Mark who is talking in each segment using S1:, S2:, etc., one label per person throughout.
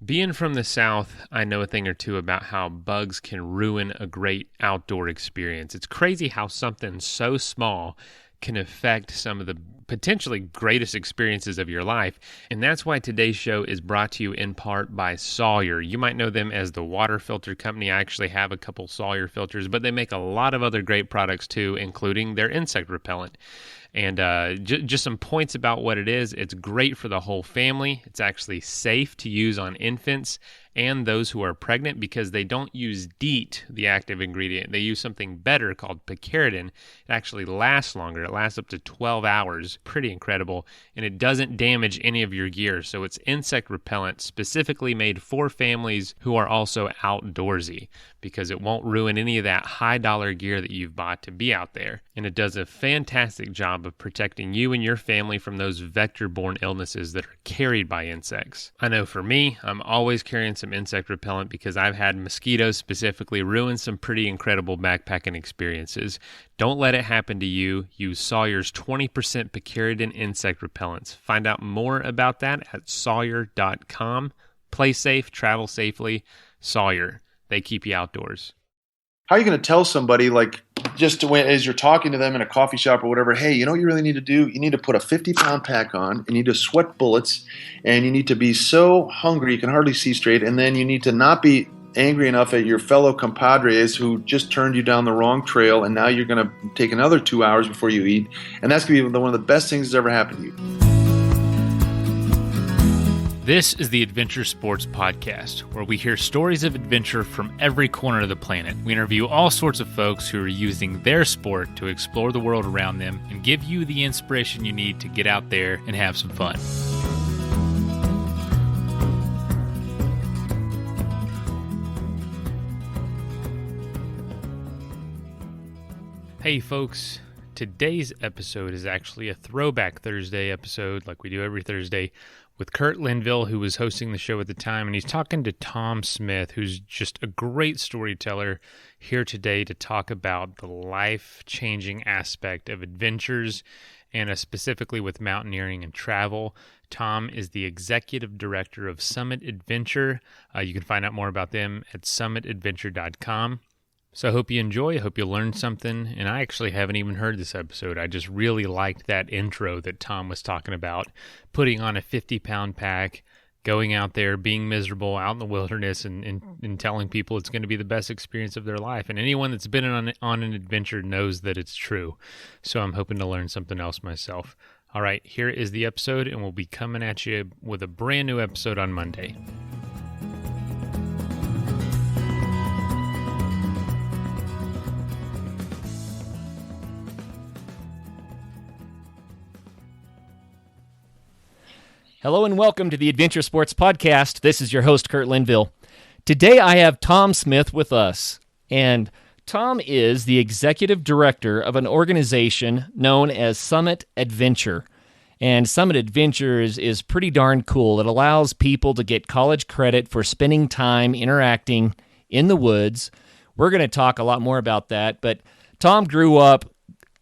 S1: Being from the South, I know a thing or two about how bugs can ruin a great outdoor experience. It's crazy how something so small can affect some of the potentially greatest experiences of your life. And that's why today's show is brought to you in part by Sawyer. You might know them as the water filter company. I actually have a couple Sawyer filters, but they make a lot of other great products too, including their insect repellent. And just some points about what it is. It's great for the whole family. It's actually safe to use on infants and those who are pregnant because they don't use DEET, the active ingredient. They use something better called picaridin. It actually lasts longer. It lasts up to 12 hours. Pretty incredible. And it doesn't damage any of your gear. So it's insect repellent specifically made for families who are also outdoorsy because it won't ruin any of that high dollar gear that you've bought to be out there. And it does a fantastic job of protecting you and your family from those vector-borne illnesses that are carried by insects. I know for me, I'm always carrying some insect repellent because I've had mosquitoes specifically ruin some pretty incredible backpacking experiences. Don't let it happen to you. Use Sawyer's 20% picaridin insect repellents. Find out more about that at sawyer.com. Play safe, travel safely. Sawyer. They keep you outdoors.
S2: How are you going to tell somebody, like, as you're talking to them in a coffee shop or whatever, hey, you know what you really need to do? You need to put a 50-pound pack on, you need to sweat bullets, and you need to be so hungry you can hardly see straight, and then you need to not be angry enough at your fellow compadres who just turned you down the wrong trail, and now you're going to take another 2 hours before you eat, and that's going to be one of the best things that's ever happened to you.
S1: This is the Adventure Sports Podcast, where we hear stories of adventure from every corner of the planet. We interview all sorts of folks who are using their sport to explore the world around them and give you the inspiration you need to get out there and have some fun. Hey folks, today's episode is actually a Throwback Thursday episode like we do every Thursday with Kurt Linville, who was hosting the show at the time, and he's talking to Tom Smith, who's just a great storyteller, here today to talk about the life-changing aspect of adventures, and specifically with mountaineering and travel. Tom is the executive director of Summit Adventure. You can find out more about them at summitadventure.com. So I hope you enjoy. I hope you learned something. And I actually haven't even heard this episode. I just really liked that intro that Tom was talking about, putting on a 50-pound pack, going out there, being miserable out in the wilderness, and telling people it's going to be the best experience of their life. And anyone that's been on an adventure knows that it's true. So I'm hoping to learn something else myself. All right, here is the episode, and we'll be coming at you with a brand new episode on Monday.
S3: Hello and welcome to the Adventure Sports Podcast. This is your host, Kurt Linville. Today I have Tom Smith with us, and Tom is the executive director of an organization known as Summit Adventure. And Summit Adventure is pretty darn cool. It allows people to get college credit for spending time interacting in the woods. We're going to talk a lot more about that, but Tom grew up,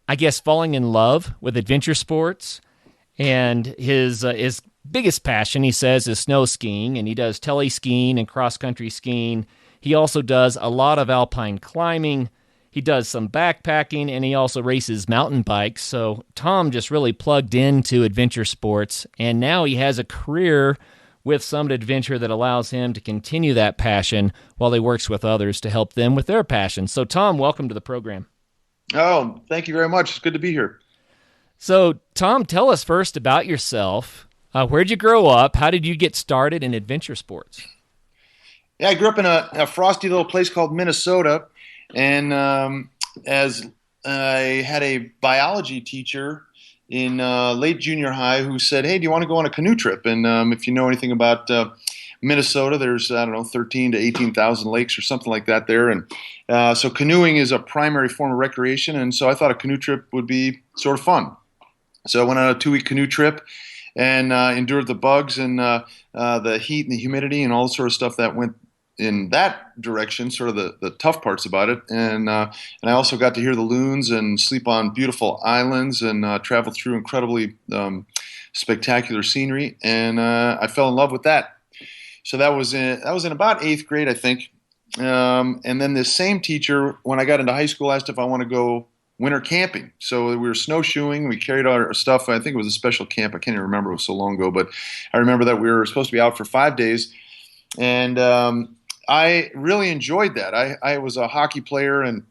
S3: I guess, falling in love with adventure sports, and his biggest passion, he says, is snow skiing, and he does tele skiing and cross-country skiing. He also does a lot of alpine climbing. He does some backpacking, and he also races mountain bikes. So Tom just really plugged into adventure sports, and now he has a career with Summit Adventure that allows him to continue that passion while he works with others to help them with their passion. So Tom, welcome to the program.
S2: Oh, thank you very much. It's good to be here.
S3: So Tom, tell us first about yourself. Where'd you grow up? How did you get started in adventure sports?
S2: Yeah, I grew up in a frosty little place called Minnesota, and as I had a biology teacher in late junior high who said, hey, do you want to go on a canoe trip? And if you know anything about Minnesota, there's, 13 to 18,000 lakes or something like that there. And so canoeing is a primary form of recreation, and so I thought a canoe trip would be sort of fun. So I went on a 2-week canoe trip and endured the bugs and the heat and the humidity and all the sort of stuff that went in that direction, sort of the tough parts about it. And I also got to hear the loons and sleep on beautiful islands and travel through incredibly spectacular scenery. And I fell in love with that. So that was in about eighth grade, I think. And then this same teacher, when I got into high school, asked if I want to go winter camping. So we were snowshoeing. We carried our stuff. I think it was a special camp. I can't even remember. It was so long ago. But I remember that we were supposed to be out for 5 days. And I really enjoyed that. I was a hockey player, and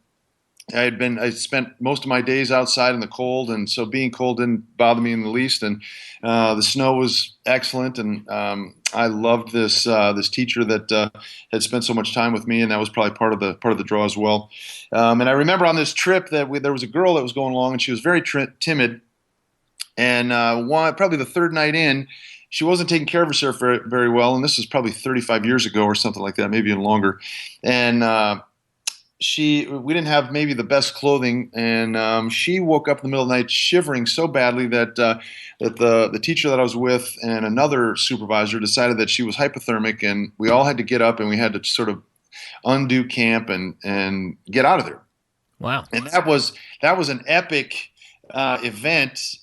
S2: I spent most of my days outside in the cold, and so being cold didn't bother me in the least. And the snow was excellent, and I loved this teacher that had spent so much time with me, and that was probably part of the draw as well. And I remember on this trip that there was a girl that was going along, and she was very timid. And probably the third night in, she wasn't taking care of herself very, very well, and this is probably 35 years ago or something like that, maybe even longer. And we didn't have maybe the best clothing, and she woke up in the middle of the night shivering so badly that the teacher that I was with and another supervisor decided that she was hypothermic, and we all had to get up and we had to sort of undo camp and get out of there.
S3: Wow!
S2: And that was an epic event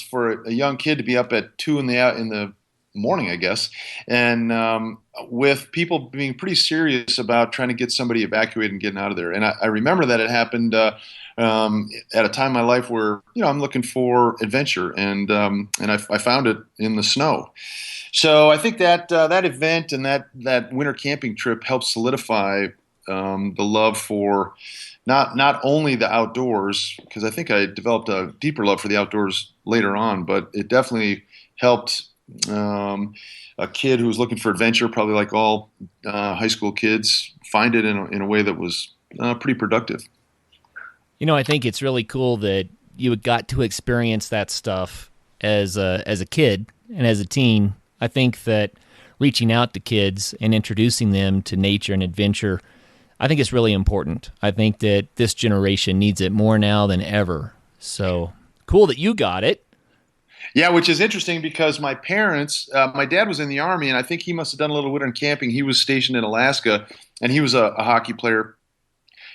S2: for a young kid to be up at 2 in the morning, I guess, and with people being pretty serious about trying to get somebody evacuated and getting out of there. And I remember that it happened at a time in my life where I'm looking for adventure, and I found it in the snow. So I think that that event and that winter camping trip helped solidify the love for not only the outdoors, because I think I developed a deeper love for the outdoors later on, but it definitely helped a kid who was looking for adventure, probably like all high school kids, find it in a way that was pretty productive.
S3: I think it's really cool that you got to experience that stuff as a kid and as a teen. I think that reaching out to kids and introducing them to nature and adventure, I think it's really important. I think that this generation needs it more now than ever. So cool that you got it.
S2: Yeah, which is interesting because my parents, my dad was in the Army, and I think he must have done a little winter camping. He was stationed in Alaska, and he was a hockey player.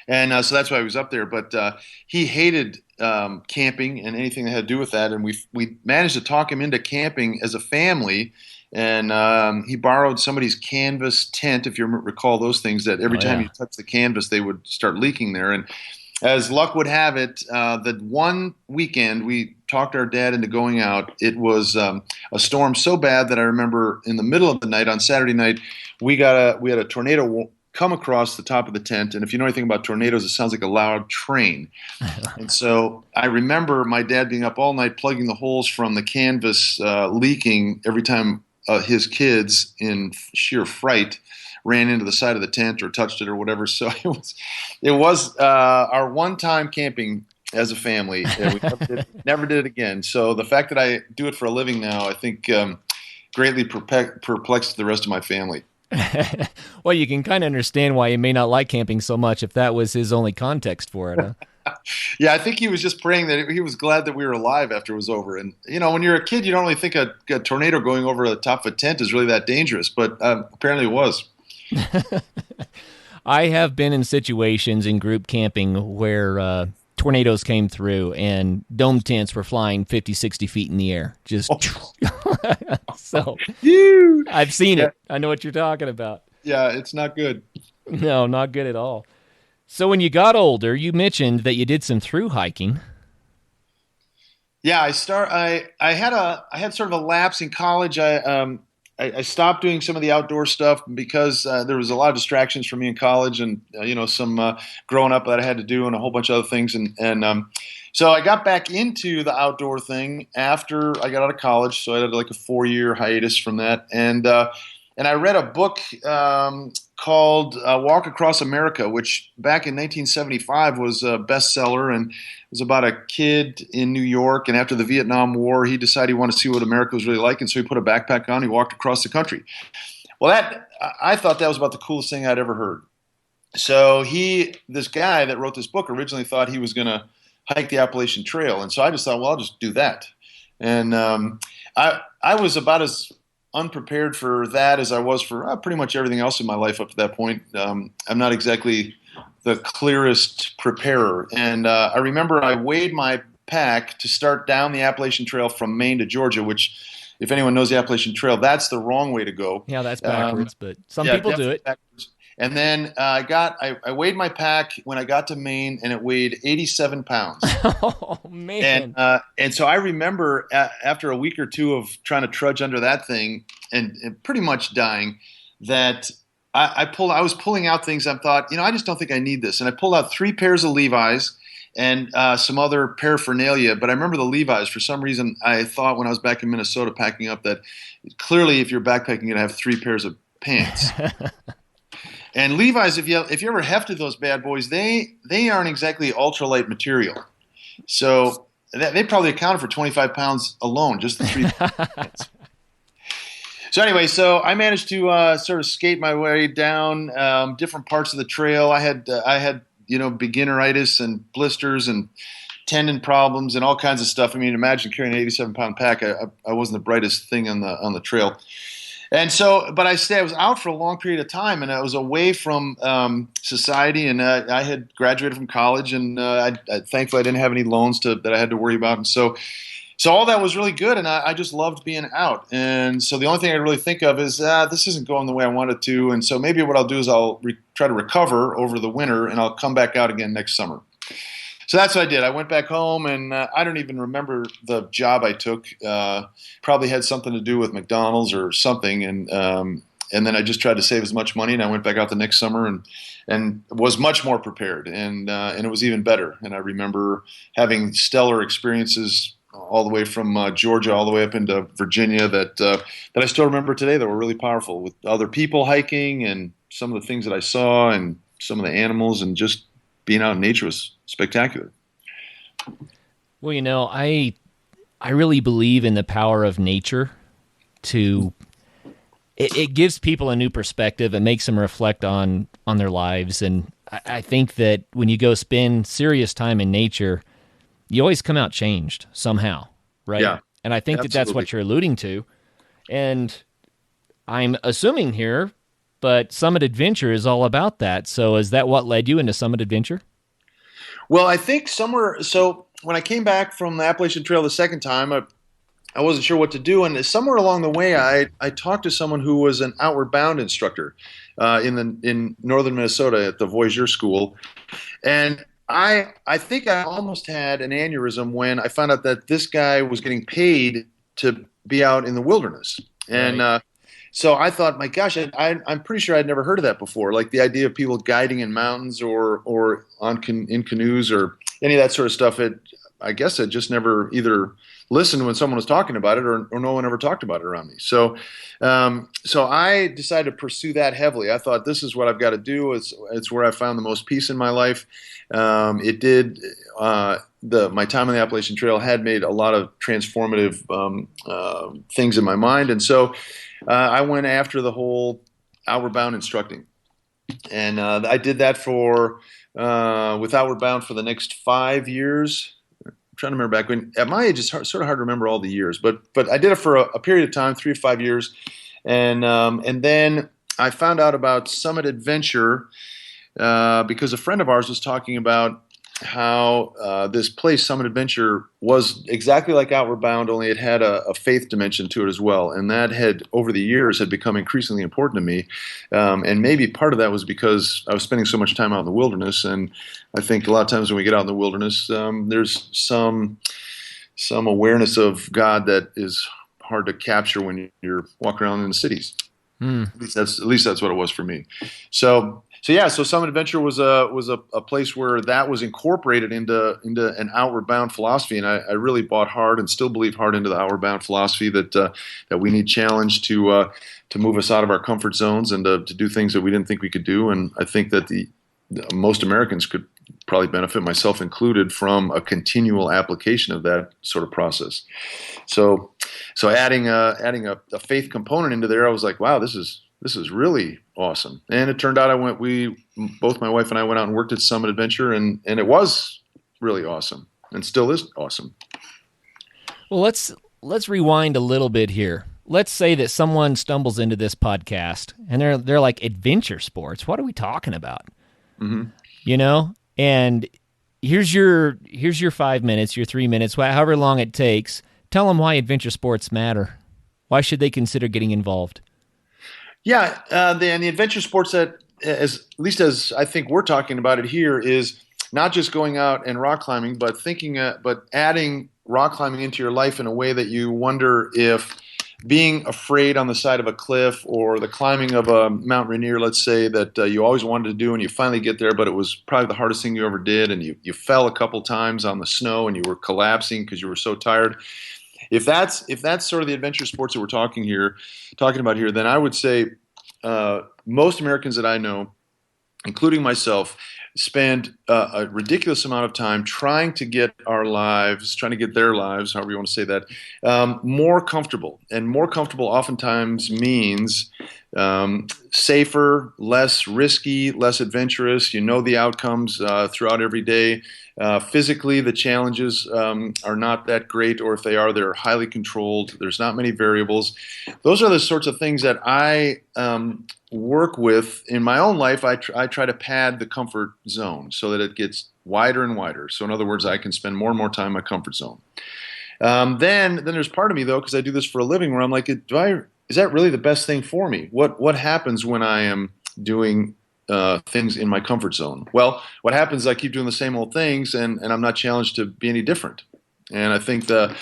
S2: And so that's why he was up there. But he hated camping and anything that had to do with that. And we managed to talk him into camping as a family. And he borrowed somebody's canvas tent, if you recall those things, that every time you touch the canvas, they would start leaking there. And as luck would have it, that one weekend we talked our dad into going out. It was a storm so bad that I remember in the middle of the night, on Saturday night, we had a tornado come across the top of the tent. And if you know anything about tornadoes, it sounds like a loud train. And so I remember my dad being up all night plugging the holes from the canvas leaking every time his kids, in sheer fright, ran into the side of the tent or touched it or whatever. So it was our one-time camping as a family. We never did it again. So the fact that I do it for a living now, I think greatly perplexed the rest of my family.
S3: Well, you can kind of understand why he may not like camping so much if that was his only context for it. Huh?
S2: Yeah, I think he was just praying that he was glad that we were alive after it was over. And, when you're a kid, you don't really think a tornado going over the top of a tent is really that dangerous, but apparently it was.
S3: I have been in situations in group camping where tornadoes came through and dome tents were flying 50, 60 feet in the air. So
S2: Huge.
S3: I've seen it. I know what you're talking about.
S2: Yeah, it's not good.
S3: No, not good at all. So when you got older, you mentioned that you did some thru hiking.
S2: Yeah, I had sort of a lapse in college. I stopped doing some of the outdoor stuff because there was a lot of distractions for me in college, and some growing up that I had to do, and a whole bunch of other things. And so I got back into the outdoor thing after I got out of college. So I had like a 4-year hiatus from that, and I read a book called Walk Across America, which back in 1975 was a bestseller, and it was about a kid in New York, and after the Vietnam War, he decided he wanted to see what America was really like, and so he put a backpack on, he walked across the country. Well, I thought that was about the coolest thing I'd ever heard. So this guy that wrote this book originally thought he was going to hike the Appalachian Trail, and so I just thought, well, I'll just do that. And I was about as unprepared for that as I was for pretty much everything else in my life up to that point. I'm not exactly the clearest preparer. And I remember I weighed my pack to start down the Appalachian Trail from Maine to Georgia, which if anyone knows the Appalachian Trail, that's the wrong way to go.
S3: Yeah, that's backwards, but some
S2: Yeah,
S3: people do
S2: definitely
S3: it.
S2: backwards. And then I weighed my pack when I got to Maine, and it weighed 87 pounds.
S3: Oh, man.
S2: And so I remember after a week or two of trying to trudge under that thing and pretty much dying, that I was pulling out things. I thought, I just don't think I need this. And I pulled out 3 pairs of Levi's and some other paraphernalia. But I remember the Levi's. For some reason, I thought when I was back in Minnesota packing up that clearly if you're backpacking, you're going to have 3 pairs of pants. And Levi's, if you ever hefted those bad boys, they aren't exactly ultralight material. So they probably accounted for 25 pounds alone, just the 3 pants. So anyway, I managed to sort of skate my way down different parts of the trail. I had beginneritis and blisters and tendon problems and all kinds of stuff. I mean, imagine carrying an 87-pound pack. I wasn't the brightest thing on the trail. And so, but I was out for a long period of time, and I was away from society, and I had graduated from college, and thankfully I didn't have any loans that I had to worry about. And so all that was really good, and I just loved being out. And so the only thing I really think of is this isn't going the way I wanted to, and so maybe what I'll do is I'll try to recover over the winter, and I'll come back out again next summer. So that's what I did. I went back home, and I don't even remember the job I took. Probably had something to do with McDonald's or something, and then I just tried to save as much money, and I went back out the next summer and was much more prepared, and it was even better. And I remember having stellar experiences all the way from Georgia all the way up into Virginia that I still remember today that were really powerful, with other people hiking and some of the things that I saw and some of the animals, and just being out in nature was spectacular.
S3: Well, I really believe in the power of nature to it gives people a new perspective and makes them reflect on their lives. And I think that when you go spend serious time in nature, you always come out changed somehow, right?
S2: Yeah,
S3: and I think that's what you're alluding to. And I'm assuming here, but Summit Adventure is all about that. So is that what led you into Summit Adventure?
S2: Well, I think so when I came back from the Appalachian Trail the second time, I wasn't sure what to do. And somewhere along the way, I talked to someone who was an outward bound instructor in northern Minnesota at the Voyageur School. And I think I almost had an aneurysm when I found out that this guy was getting paid to be out in the wilderness. And
S3: Right.
S2: So I thought, my gosh, I'm pretty sure I'd never heard of that before. Like the idea of people guiding in mountains or in canoes or any of that sort of stuff. I guess I just never either listened when someone was talking about it or no one ever talked about it around me. So I decided to pursue that heavily. I thought, this is what I've got to do. It's where I found the most peace in my life. It did. My time on the Appalachian Trail had made a lot of transformative things in my mind, and so I went after the whole outward bound instructing, and I did that with Outward Bound for the next 5 years. I'm trying to remember back when. At my age, it's sort of hard to remember all the years, but I did it for a period of time, 3 to 5 years, and then I found out about Summit Adventure because a friend of ours was talking about how this place, Summit Adventure, was exactly like Outward Bound, only it had a faith dimension to it as well. And that had, over the years, had become increasingly important to me. And maybe part of that was because I was spending so much time out in the wilderness. And I think a lot of times when we get out in the wilderness, there's some awareness of God that is hard to capture when you're walking around in the cities. At least that's what it was for me. So Summit Adventure was a place where that was incorporated into an outward bound philosophy, and I really bought hard and still believe hard into the outward bound philosophy that we need challenge to move us out of our comfort zones and to do things that we didn't think we could do. And I think that most Americans could probably benefit, myself included, from a continual application of that sort of process. So adding a faith component into there, I was like, wow, this is really awesome. And it turned out both my wife and I went out and worked at Summit Adventure, and it was really awesome and still is awesome.
S3: Well, let's rewind a little bit here. Let's say that someone stumbles into this podcast and they're like, adventure sports. What are we talking about? Mm-hmm. And here's your 5 minutes, your 3 minutes, however long it takes. Tell them why adventure sports matter. Why should they consider getting involved?
S2: Yeah, the adventure sports that, at least as I think we're talking about it here, is not just going out and rock climbing, but but adding rock climbing into your life in a way that you wonder if being afraid on the side of a cliff or the climbing of a Mount Rainier, let's say, that you always wanted to do and you finally get there, but it was probably the hardest thing you ever did, and you fell a couple times on the snow and you were collapsing because you were so tired. If that's sort of the adventure sports that we're talking about here, then I would say most Americans that I know, including myself, spend a ridiculous amount of time trying to get their lives, however you want to say that, more comfortable. And more comfortable oftentimes means safer, less risky, less adventurous. You know the outcomes throughout every day. Physically, the challenges are not that great, or if they are, they're highly controlled. There's not many variables. Those are the sorts of things that I work with in my own life. I try to pad the comfort zone so that it gets wider and wider. So in other words, I can spend more and more time in my comfort zone. Then there's part of me, though, because I do this for a living, where I'm like, is that really the best thing for me? What happens when I am doing things in my comfort zone? Well, what happens is I keep doing the same old things, and I'm not challenged to be any different. And I think the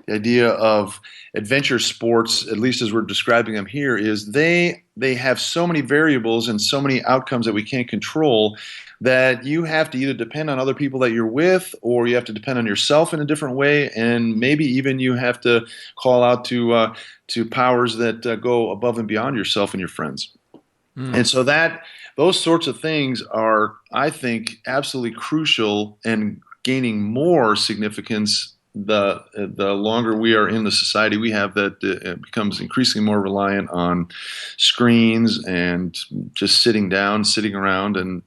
S2: idea of adventure sports, at least as we're describing them here, is they have so many variables and so many outcomes that we can't control, that you have to either depend on other people that you're with, or you have to depend on yourself in a different way, and maybe even you have to call out to powers that go above and beyond yourself and your friends. And so those sorts of things are, I think, absolutely crucial and gaining more significance the longer we are in the society we have, that it becomes increasingly more reliant on screens and just sitting around and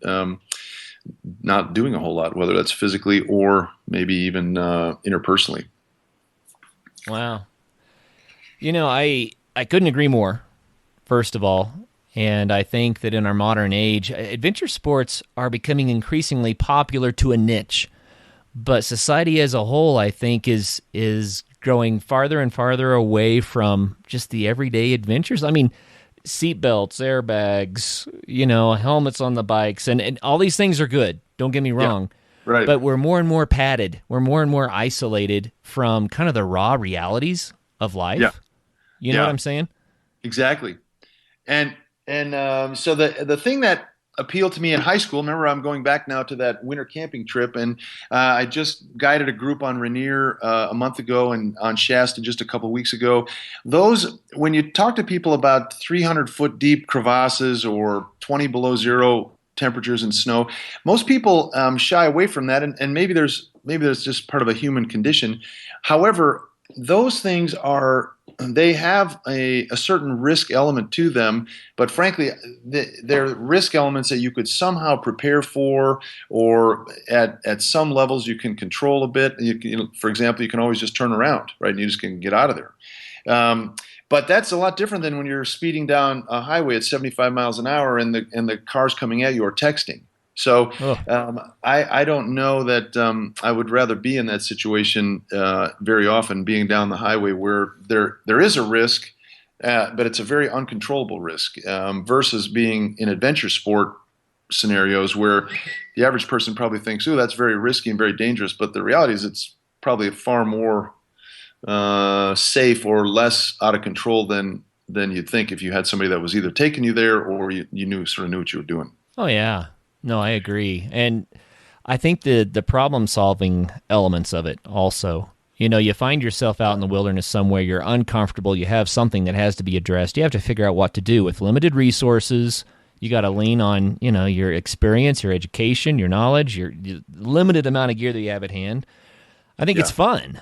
S2: not doing a whole lot, whether that's physically or maybe even interpersonally.
S3: Wow. I couldn't agree more, first of all. And I think that in our modern age, adventure sports are becoming increasingly popular to a niche. But society as a whole, I think, is growing farther and farther away from just the everyday adventures. I mean, seatbelts, airbags, helmets on the bikes, and all these things are good. Don't get me wrong.
S2: Yeah, right.
S3: But we're more and more padded. We're more and more isolated from kind of the raw realities of life.
S2: Yeah.
S3: You know what I'm saying?
S2: Exactly. And so the thing that appealed to me in high school, remember, I'm going back now to that winter camping trip, and I just guided a group on Rainier a month ago and on Shasta just a couple weeks ago. When you talk to people about 300-foot deep crevasses or 20 below zero temperatures and snow, most people shy away from that, and maybe there's just part of a human condition. However, those things they have a certain risk element to them, but frankly, they're risk elements that you could somehow prepare for, or at some levels you can control a bit. For example, you can always just turn around, right? And you just can get out of there. But that's a lot different than when you're speeding down a highway at 75 miles an hour and the cars coming at you are texting. So I don't know that I would rather be in that situation very often, being down the highway where there is a risk, but it's a very uncontrollable risk, versus being in adventure sport scenarios where the average person probably thinks, "Oh, that's very risky and very dangerous," but the reality is it's probably far more safe or less out of control than you'd think if you had somebody that was either taking you there or you knew what you were doing.
S3: Oh yeah. No, I agree. And I think the problem-solving elements of it also, you find yourself out in the wilderness somewhere, you're uncomfortable, you have something that has to be addressed, you have to figure out what to do with limited resources. You got to lean on, your experience, your education, your knowledge, your limited amount of gear that you have at hand. I think it's fun.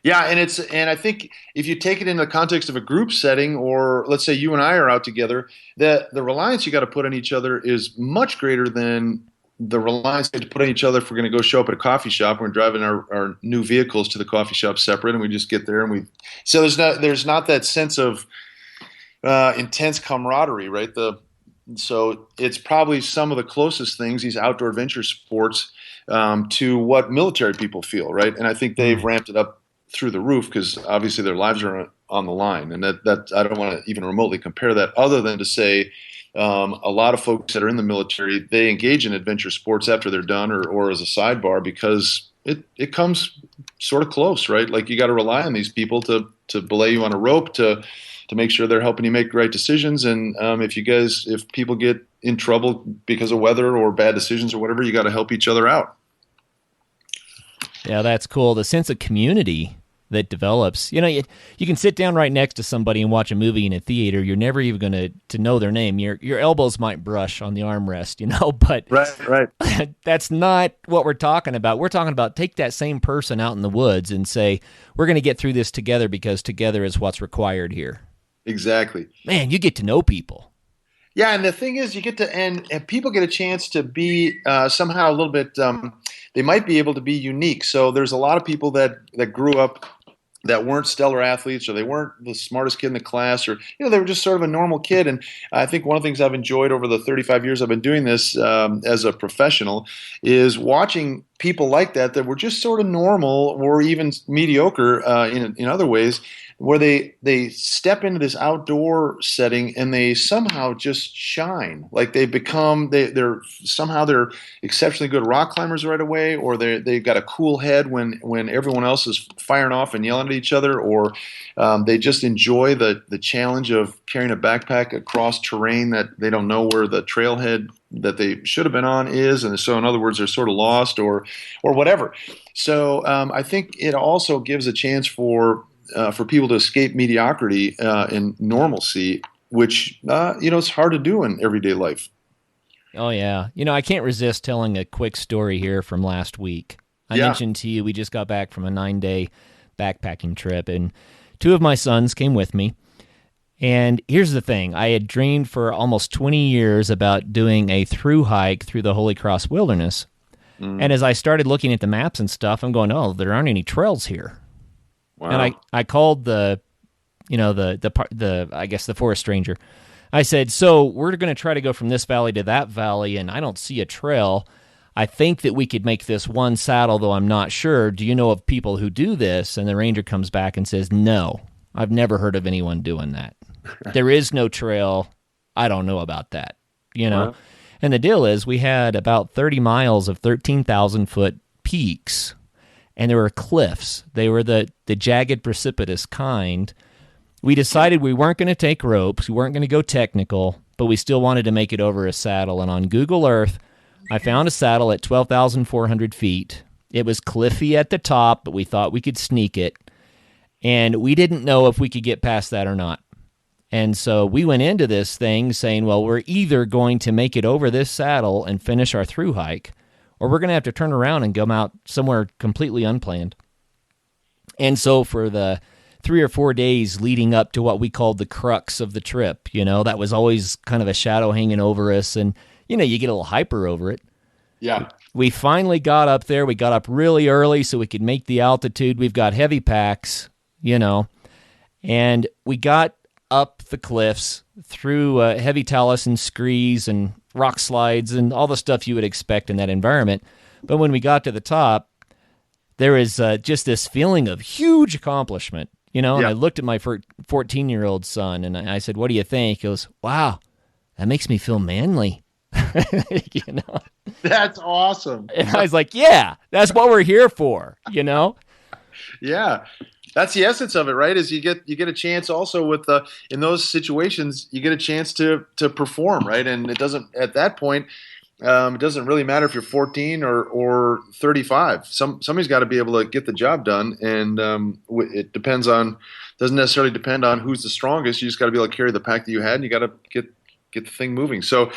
S2: Yeah, and I think if you take it in the context of a group setting, or let's say you and I are out together, the reliance you got to put on each other is much greater than the reliance we have to put on each other if we're going to go show up at a coffee shop. We're driving our new vehicles to the coffee shop separate, and we just get there so there's not that sense of intense camaraderie, right? So it's probably some of the closest things, these outdoor adventure sports, to what military people feel, right? And I think they've ramped it up through the roof because obviously their lives are on the line. And that I don't want to even remotely compare that, other than to say a lot of folks that are in the military, they engage in adventure sports after they're done, or as a sidebar, because it comes sort of close, right? Like, you got to rely on these people to belay you on a rope to make sure they're helping you make the right decisions. And if people get in trouble because of weather or bad decisions or whatever, you got to help each other out.
S3: Yeah, that's cool. The sense of community that develops. You can sit down right next to somebody and watch a movie in a theater. You're never even going to know their name. Your elbows might brush on the armrest, but
S2: right.
S3: That's not what we're talking about. We're talking about take that same person out in the woods and say, we're going to get through this together because together is what's required here.
S2: Exactly.
S3: Man, you get to know people.
S2: Yeah, and the thing is, you get to, and people get a chance to be somehow a little bit. They might be able to be unique. So there's a lot of people that grew up that weren't stellar athletes, or they weren't the smartest kid in the class, or they were just sort of a normal kid. And I think one of the things I've enjoyed over the 35 years I've been doing this as a professional is watching people like that were just sort of normal or even mediocre in other ways, where they step into this outdoor setting and they somehow just shine. Like they're exceptionally good rock climbers right away, or they've got a cool head when everyone else is firing off and yelling at each other, or they just enjoy the challenge of carrying a backpack across terrain that they don't know where the trailhead that they should have been on is, and so in other words, they're sort of lost or whatever. So I think it also gives a chance for people to escape mediocrity and normalcy, which it's hard to do in everyday life.
S3: Oh yeah, I can't resist telling a quick story here from last week. I mentioned to you we just got back from a 9-day backpacking trip, and 2 of my sons came with me. And here's the thing: I had dreamed for almost 20 years about doing a through hike through the Holy Cross Wilderness. And as I started looking at the maps and stuff, I'm going, "Oh, there aren't any trails here." Wow. And I called the forest ranger. I said, "So we're going to try to go from this valley to that valley, and I don't see a trail. I think that we could make this one saddle, though I'm not sure. Do you know of people who do this?" And the ranger comes back and says, "No, I've never heard of anyone doing that. There is no trail. I don't know about that." Wow. And the deal is, we had about 30 miles of 13,000-foot peaks. And there were cliffs. They were the jagged, precipitous kind. We decided we weren't going to take ropes. We weren't going to go technical, but we still wanted to make it over a saddle. And on Google Earth, I found a saddle at 12,400 feet. It was cliffy at the top, but we thought we could sneak it. And we didn't know if we could get past that or not. And so we went into this thing saying, well, we're either going to make it over this saddle and finish our through hike, or we're going to have to turn around and come out somewhere completely unplanned. And so for the 3 or 4 days leading up to what we called the crux of the trip, that was always kind of a shadow hanging over us. And, you get a little hyper over it.
S2: Yeah.
S3: We finally got up there. We got up really early so we could make the altitude. We've got heavy packs, and we got up the cliffs through heavy talus and screes and rock slides and all the stuff you would expect in that environment. But when we got to the top, there was just this feeling of huge accomplishment, and I looked at my 14-year-old son and I said, "What do you think?" He goes, "Wow, that makes me feel manly."
S2: That's awesome.
S3: And I was like, yeah, that's what we're here for,
S2: Yeah. That's the essence of it, right? Is you get a chance also with in those situations, you get a chance to perform, right? And it doesn't, at that point, it doesn't really matter if you're 14 or 35. Somebody's got to be able to get the job done, and it doesn't necessarily depend on who's the strongest. You just got to be able to carry the pack that you had, and you got to get the thing moving. So,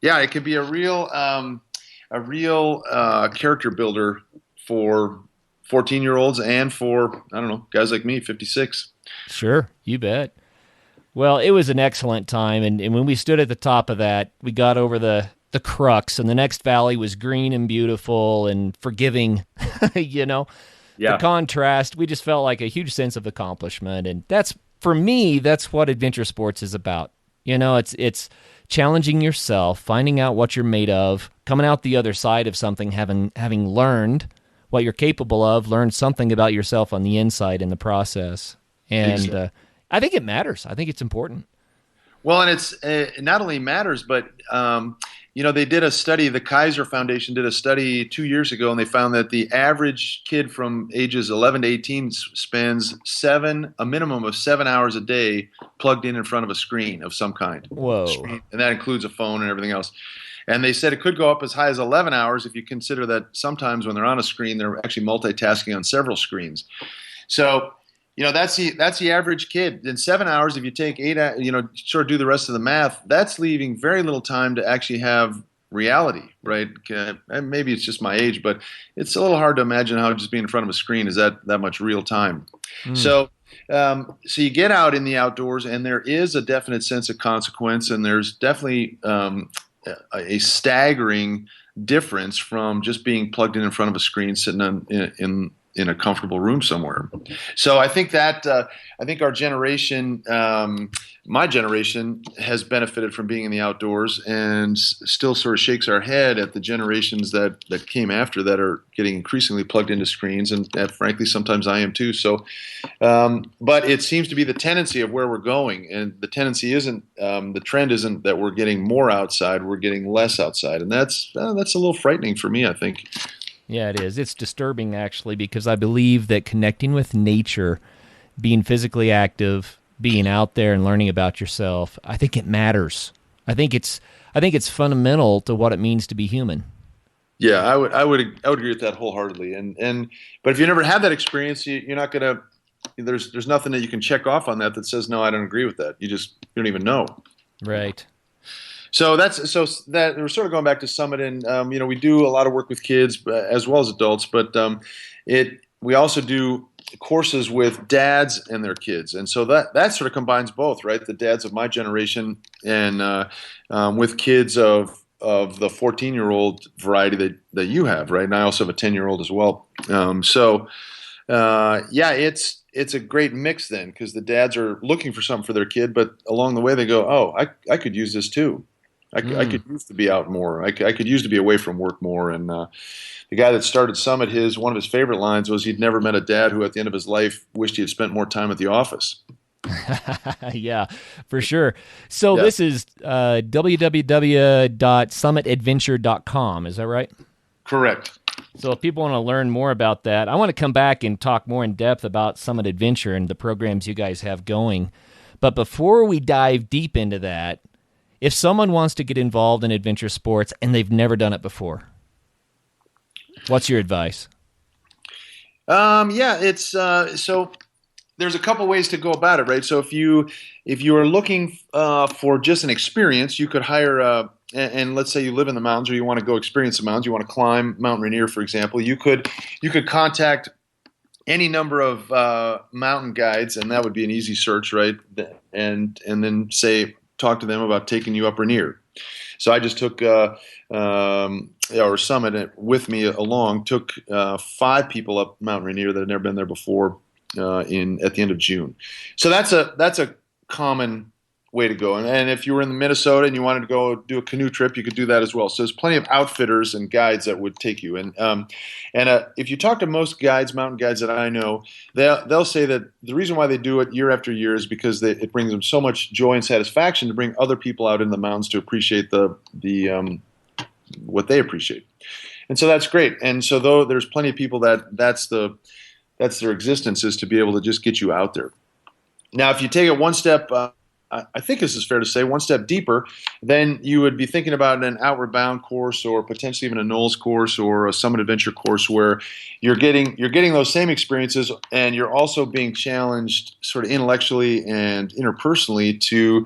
S2: yeah, it can be a real character builder for 14-year-olds and for, I don't know, guys like me, 56.
S3: Sure, you bet. Well, it was an excellent time, and when we stood at the top of that, we got over the Crux, and the next valley was green and beautiful and forgiving, Yeah. The contrast, we just felt like a huge sense of accomplishment, and for me, that's what adventure sports is about. It's challenging yourself, finding out what you're made of, coming out the other side of something, having learned what you're capable of, learn something about yourself on the inside in the process. And I think it matters. I think it's important.
S2: Well, and it not only matters, but they did a study. The Kaiser Foundation did a study 2 years ago, and they found that the average kid from ages 11 to 18 spends a minimum of 7 hours a day plugged in front of a screen of some kind.
S3: Whoa!
S2: And that includes a phone and everything else. And they said it could go up as high as 11 hours if you consider that sometimes when they're on a screen, they're actually multitasking on several screens. So, that's the average kid. In 7 hours, if you take 8, sort of do the rest of the math, that's leaving very little time to actually have reality, right? And maybe it's just my age, but it's a little hard to imagine how just being in front of a screen is that much real time. So you get out in the outdoors, and there is a definite sense of consequence, and there's definitely a staggering difference from just being plugged in front of a screen, sitting in a comfortable room somewhere. So I think that our generation, my generation, has benefited from being in the outdoors, and still sort of shakes our head at the generations that came after that are getting increasingly plugged into screens, and frankly, sometimes I am too. So, but it seems to be the tendency of where we're going, and the tendency isn't, the trend isn't that we're getting more outside, we're getting less outside, and that's a little frightening for me, I think.
S3: Yeah, it is. It's disturbing, actually, because I believe that connecting with nature, being physically active, being out there and learning about yourself, I think it matters. I think it's fundamental to what it means to be human.
S2: Yeah, I would agree with that wholeheartedly. But if you never had that experience, you're not gonna. There's nothing that you can check off on that says no, I don't agree with that. You don't even know.
S3: Right.
S2: So that we're sort of going back to Summit, and we do a lot of work with kids as well as adults, but we also do courses with dads and their kids, and so that sort of combines both, right? The dads of my generation and with kids of the 14-year-old variety that you have, right? And I also have a 10-year-old as well. It's a great mix then, because the dads are looking for something for their kid, but along the way they go, oh, I could use this too. I could use to be out more. I could use to be away from work more. And the guy that started Summit, one of his favorite lines was he'd never met a dad who at the end of his life wished he had spent more time at the office.
S3: Yeah, for sure. So This is www.summitadventure.com. Is that right?
S2: Correct.
S3: So if people want to learn more about that, I want to come back and talk more in depth about Summit Adventure and the programs you guys have going. But before we dive deep into that, if someone wants to get involved in adventure sports and they've never done it before, what's your advice?
S2: It's so there's a couple ways to go about it, right? So if you are looking for just an experience, you could hire and let's say you live in the mountains or you want to go experience the mountains, you want to climb Mount Rainier, for example, you could contact any number of mountain guides, and that would be an easy search, right? And then talk to them about taking you up Rainier. So I just took our Summit with me along, took 5 people up Mount Rainier that had never been there before at the end of June. So that's a common way to go. And if you were in Minnesota and you wanted to go do a canoe trip, you could do that as well. So there's plenty of outfitters and guides that would take you. And if you talk to most guides, mountain guides that I know, they'll say that the reason why they do it year after year is because it brings them so much joy and satisfaction to bring other people out in the mountains to appreciate the what they appreciate. And so that's great. And so though there's plenty of people that's their existence, is to be able to just get you out there. Now, if you take it one step, I think this is fair to say, one step deeper, then you would be thinking about an Outward Bound course, or potentially even a Knowles course or a Summit Adventure course, where you're getting those same experiences, and you're also being challenged sort of intellectually and interpersonally to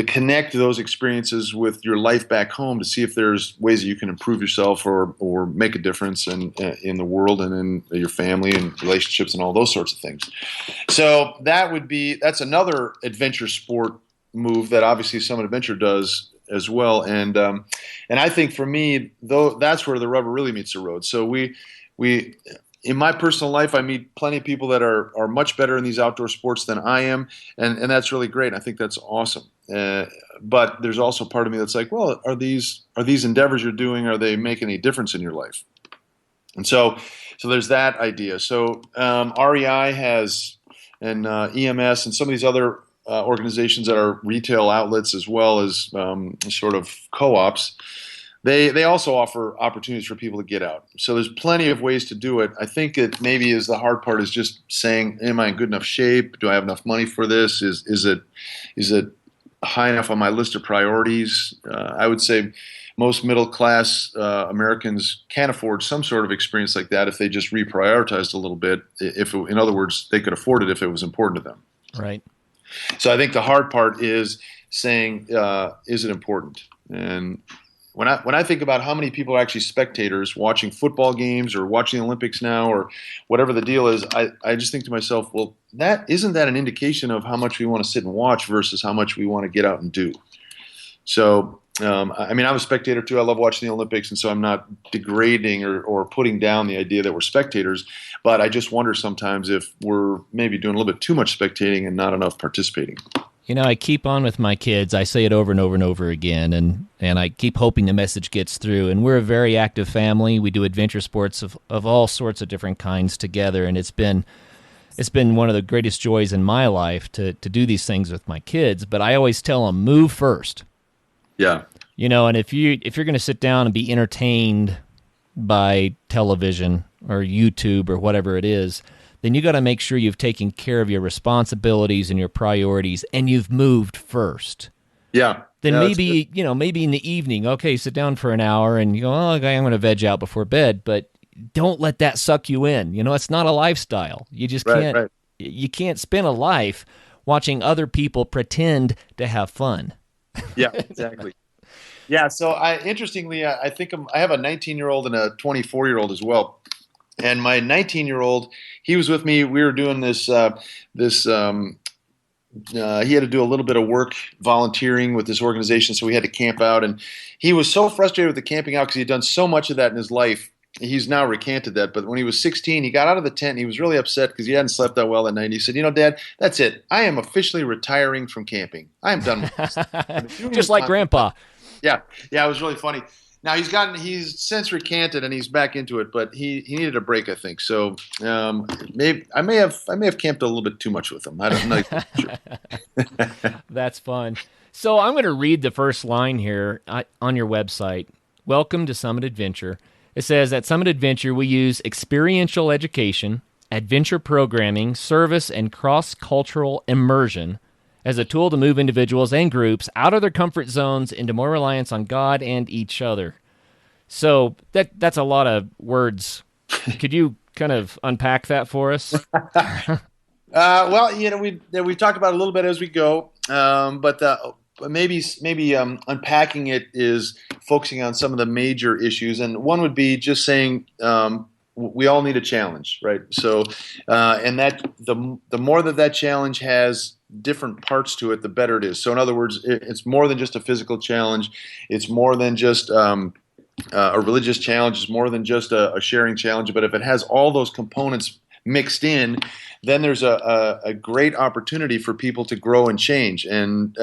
S2: connect those experiences with your life back home, to see if there's ways that you can improve yourself or make a difference in the world and in your family and relationships and all those sorts of things. So that's another adventure sport move that obviously Summit Adventure does as well. And I think for me, though, that's where the rubber really meets the road. So we in my personal life, I meet plenty of people that are much better in these outdoor sports than I am, and that's really great. I think that's awesome. But there's also part of me that's like, well, are these endeavors you're doing, are they making any difference in your life? And so there's that idea. So REI has and EMS and some of these other organizations that are retail outlets as well as sort of co-ops, they also offer opportunities for people to get out. So there's plenty of ways to do it. I think it maybe is the hard part is just saying, am I in good enough shape? Do I have enough money for this? Is it high enough on my list of priorities? I would say most middle-class Americans can afford some sort of experience like that if they just reprioritized a little bit. In other words, they could afford it if it was important to them.
S3: Right.
S2: So I think the hard part is saying, is it important? And when I think about how many people are actually spectators watching football games or watching the Olympics now or whatever the deal is, I just think to myself, well, isn't that an indication of how much we want to sit and watch versus how much we want to get out and do? So, I mean, I'm a spectator too. I love watching the Olympics, and so I'm not degrading or putting down the idea that we're spectators. But I just wonder sometimes if we're maybe doing a little bit too much spectating and not enough participating.
S3: You know, I keep on with my kids. I say it over and over and over again, and I keep hoping the message gets through. And we're a very active family. We do adventure sports of all sorts of different kinds together, and it's been one of the greatest joys in my life to do these things with my kids. But I always tell them, move first.
S2: Yeah.
S3: You know, and if you're going to sit down and be entertained by television or YouTube or whatever it is, then you got to make sure you've taken care of your responsibilities and your priorities, and you've moved first.
S2: Yeah.
S3: Then maybe in the evening, okay, sit down for an hour and you go, oh, okay, I'm going to veg out before bed, but don't let that suck you in. You know, it's not a lifestyle. You just can't. Right. You can't spend a life watching other people pretend to have fun.
S2: Yeah, exactly. Yeah, so interestingly, I think I have a 19-year-old and a 24-year-old as well. And my 19-year-old, he was with me. We were doing this. He had to do a little bit of work volunteering with this organization, so we had to camp out. And he was so frustrated with the camping out because he'd done so much of that in his life. He's now recanted that. But when he was 16, he got out of the tent and he was really upset because he hadn't slept that well that night. He said, you know, Dad, that's it. I am officially retiring from camping. I am done with this.
S3: Just like Grandpa.
S2: Yeah. Yeah, it was really funny. Now he's since recanted and he's back into it, but he needed a break, I think. So maybe I may have camped a little bit too much with him. I don't know. Sure.
S3: That's fun. So I'm going to read the first line here on your website. Welcome to Summit Adventure. It says, at Summit Adventure, we use experiential education, adventure programming, service, and cross-cultural immersion as a tool to move individuals and groups out of their comfort zones into more reliance on God and each other. So that's a lot of words. Could you kind of unpack that for us?
S2: Well, you know, we talk about it a little bit as we go, but maybe unpacking it is focusing on some of the major issues, and one would be just saying we all need a challenge, right? So, and that the more that challenge has different parts to it, the better it is. So, in other words, it's more than just a physical challenge. It's more than just a religious challenge. It's more than just a sharing challenge. But if it has all those components mixed in, then there's a great opportunity for people to grow and change. And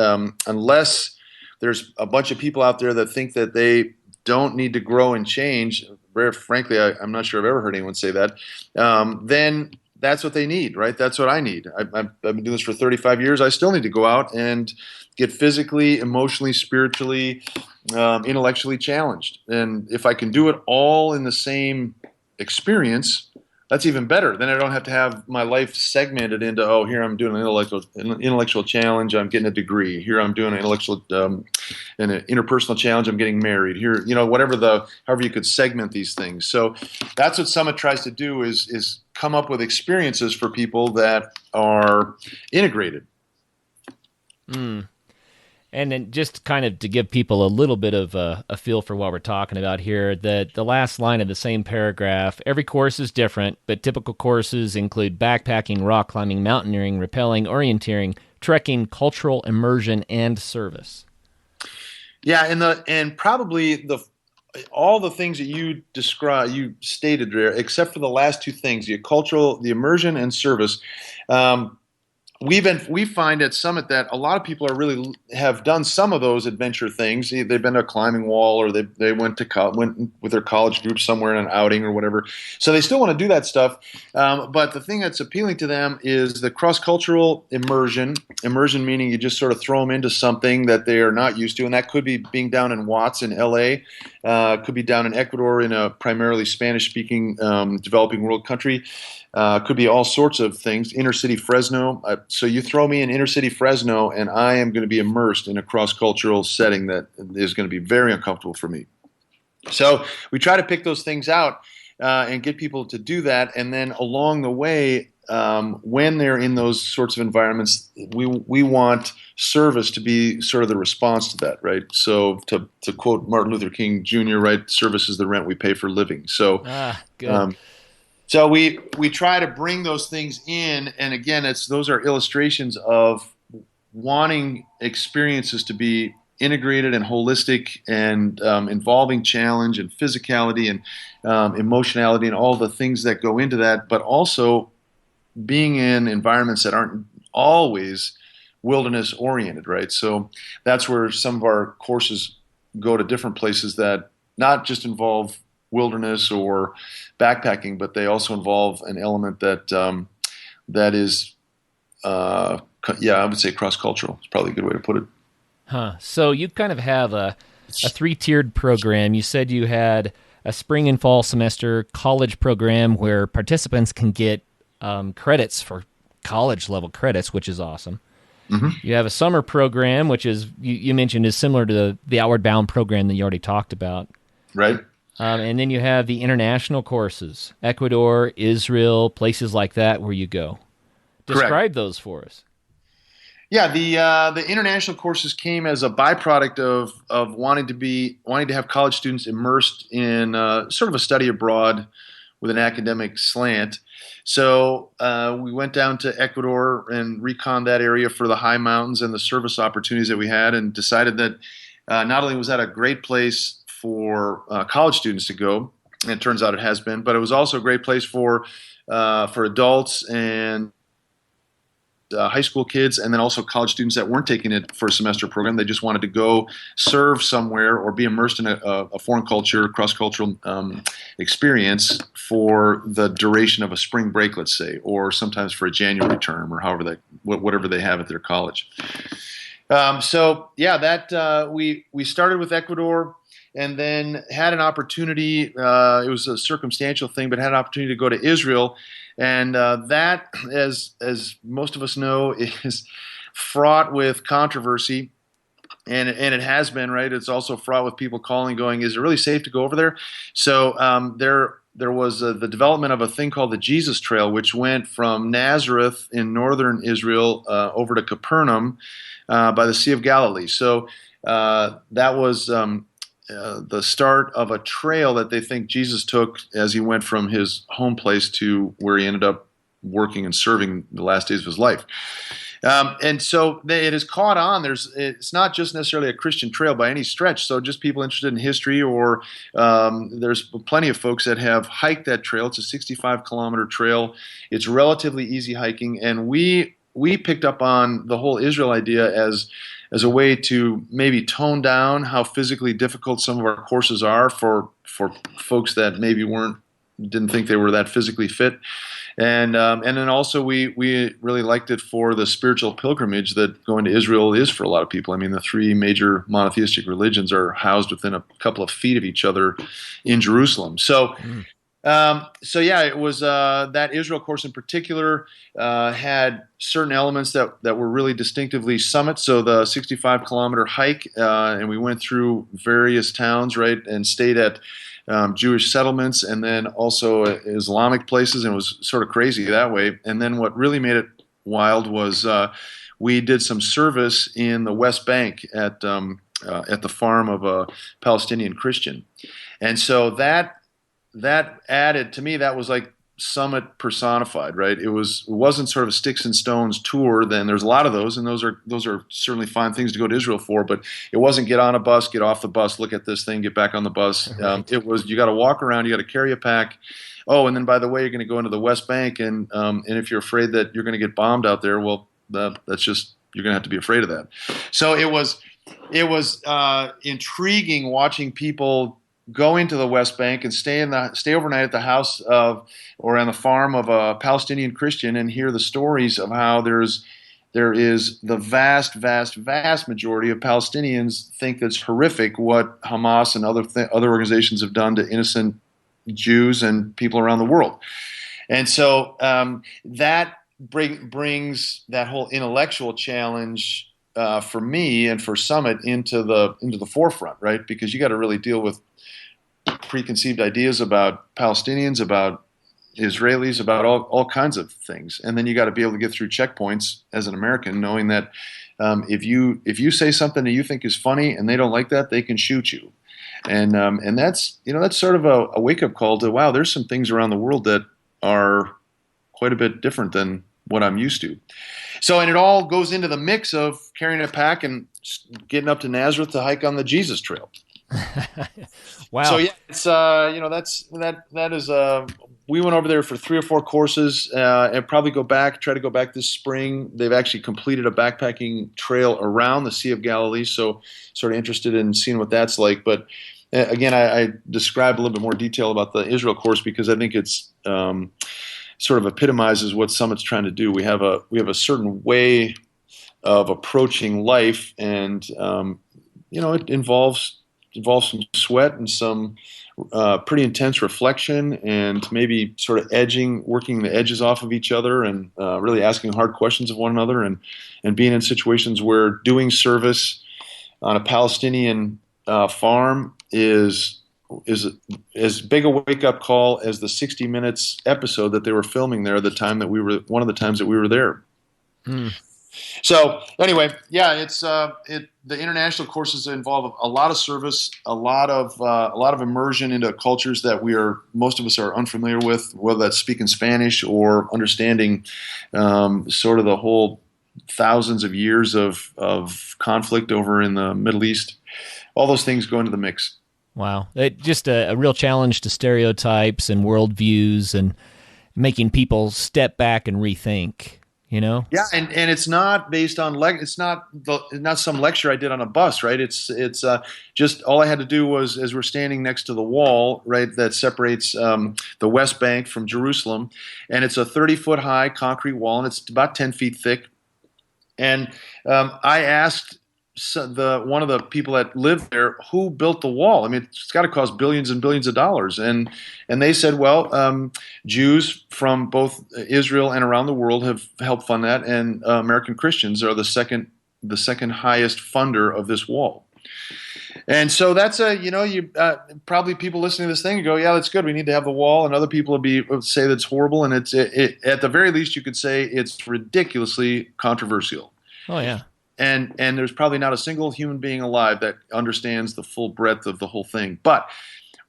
S2: unless there's a bunch of people out there that think that they don't need to grow and change, very frankly, I'm not sure I've ever heard anyone say that, then that's what they need, right? That's what I need. I've been doing this for 35 years. I still need to go out and get physically, emotionally, spiritually, intellectually challenged. And if I can do it all in the same experience, that's even better. Then I don't have to have my life segmented into, oh, here I'm doing an intellectual challenge, I'm getting a degree. Here I'm doing an interpersonal challenge, I'm getting married. Here, you know, however you could segment these things. So that's what Summit tries to do is come up with experiences for people that are integrated.
S3: And then just kind of to give people a little bit of a feel for what we're talking about here, the last line of the same paragraph, every course is different, but typical courses include backpacking, rock climbing, mountaineering, rappelling, orienteering, trekking, cultural immersion, and service.
S2: Yeah, and probably all the things that you stated there, except for the last two things, the immersion and service, we find at Summit that a lot of people are really have done some of those adventure things. They've been to a climbing wall, or they went with their college group somewhere in an outing or whatever. So they still want to do that stuff. But the thing that's appealing to them is the cross-cultural immersion. Immersion meaning you just sort of throw them into something that they are not used to, and that could be being down in Watts in L.A., could be down in Ecuador in a primarily Spanish-speaking developing world country. Could be all sorts of things. Inner city Fresno. So you throw me in inner city Fresno, and I am going to be immersed in a cross-cultural setting that is going to be very uncomfortable for me. So we try to pick those things out and get people to do that. And then along the way, when they're in those sorts of environments, we want service to be sort of the response to that, right? So to quote Martin Luther King Jr., right, service is the rent we pay for living. So
S3: good.
S2: So we try to bring those things in, and again, those are illustrations of wanting experiences to be integrated and holistic and involving challenge and physicality and emotionality and all the things that go into that, but also being in environments that aren't always wilderness oriented, right? So that's where some of our courses go to different places that not just involve wilderness or backpacking, but they also involve an element that is, I would say cross-cultural. It's probably a good way to put it.
S3: So you kind of have a three-tiered program. You said you had a spring and fall semester college program where participants can get credits for college-level credits, which is awesome.
S2: Mm-hmm.
S3: You have a summer program, which is you mentioned is similar to the Outward Bound program that you already talked about.
S2: Right.
S3: And then you have the international courses, Ecuador, Israel, places like that where you go. Describe
S2: Correct.
S3: those for us.
S2: Yeah, the international courses came as a byproduct of wanting to have college students immersed in sort of a study abroad with an academic slant. So we went down to Ecuador and reconned that area for the high mountains and the service opportunities that we had, and decided that not only was that a great place for college students to go, and it turns out it has been, but it was also a great place for adults and high school kids, and then also college students that weren't taking it for a semester program. They just wanted to go serve somewhere or be immersed in a foreign culture, cross-cultural experience for the duration of a spring break, let's say, or sometimes for a January term, or whatever they have at their college. We started with Ecuador, and then had an opportunity. It was a circumstantial thing, but had an opportunity to go to Israel. And that, as most of us know, is fraught with controversy, and it has been, right? It's also fraught with people calling, going, "Is it really safe to go over there?" So there was the development of a thing called the Jesus Trail, which went from Nazareth in northern Israel over to Capernaum by the Sea of Galilee. So that was the start of a trail that they think Jesus took as he went from his home place to where he ended up working and serving the last days of his life. And so it has caught on. It's not just necessarily a Christian trail by any stretch. So just people interested in history, or there's plenty of folks that have hiked that trail. It's a 65-kilometer trail. It's relatively easy hiking, and we picked up on the whole Israel idea as a way to maybe tone down how physically difficult some of our courses are for folks that maybe didn't think they were that physically fit. And then also we really liked it for the spiritual pilgrimage that going to Israel is for a lot of people. I mean, the three major monotheistic religions are housed within a couple of feet of each other in Jerusalem. So it was that Israel course in particular had certain elements that were really distinctively Summit. So the 65-kilometer hike, and we went through various towns, right, and stayed at Jewish settlements, and then also Islamic places, and it was sort of crazy that way. And then what really made it wild was we did some service in the West Bank at the farm of a Palestinian Christian, and so that added to me. That was like Summit personified, right? It wasn't sort of a sticks and stones tour. Then there's a lot of those, and those are certainly fine things to go to Israel for. But it wasn't get on a bus, get off the bus, look at this thing, get back on the bus.
S3: Right.
S2: It was you got to walk around, you got to carry a pack. Oh, and then by the way, you're going to go into the West Bank, and if you're afraid that you're going to get bombed out there, well, that's just, you're going to have to be afraid of that. So it was intriguing watching people go into the West Bank and stay overnight at the house of, or on the farm of, a Palestinian Christian, and hear the stories of how there is the vast majority of Palestinians think that's horrific what Hamas and other organizations have done to innocent Jews and people around the world. And so that brings that whole intellectual challenge for me and for Summit into the forefront, right? Because you got to really deal with preconceived ideas about Palestinians, about Israelis, about all kinds of things, and then you got to be able to get through checkpoints as an American, knowing that if you say something that you think is funny and they don't like that, they can shoot you, and that's sort of a wake up call to, wow, there's some things around the world that are quite a bit different than what I'm used to. So, and it all goes into the mix of carrying a pack and getting up to Nazareth to hike on the Jesus Trail.
S3: Wow.
S2: So yeah, it's that is we went over there for 3 or 4 courses, and probably try to go back this spring. They've actually completed a backpacking trail around the Sea of Galilee, so sort of interested in seeing what that's like. But again, I described a little bit more detail about the Israel course because I think it's sort of epitomizes what Summit's trying to do. We have a certain way of approaching life, and it involves some sweat and some pretty intense reflection, and maybe sort of working the edges off of each other, and really asking hard questions of one another, and being in situations where doing service on a Palestinian farm is as big a wake-up call as the 60 Minutes episode that they were filming there one of the times that we were there. So anyway, yeah, it's the international courses involve a lot of service, a lot of immersion into cultures that most of us are unfamiliar with, whether that's speaking Spanish or understanding sort of the whole thousands of years of conflict over in the Middle East. All those things go into the mix.
S3: Wow, just a real challenge to stereotypes and worldviews, and making people step back and rethink. Yeah,
S2: and it's not based on it's not some lecture I did on a bus, right? It's just all I had to do was, as we're standing next to the wall, right, that separates the West Bank from Jerusalem, and it's a 30-foot high concrete wall, and it's about 10 feet thick. And I asked one of the people that lived there, who built the wall? I mean, it's got to cost billions and billions of dollars. And they said, well, Jews from both Israel and around the world have helped fund that, and American Christians are the second highest funder of this wall. And so that's probably people listening to this thing go, yeah, that's good. We need to have the wall, and other people would say that's horrible. And it's at the very least, you could say it's ridiculously controversial.
S3: Oh yeah.
S2: And there's probably not a single human being alive that understands the full breadth of the whole thing. But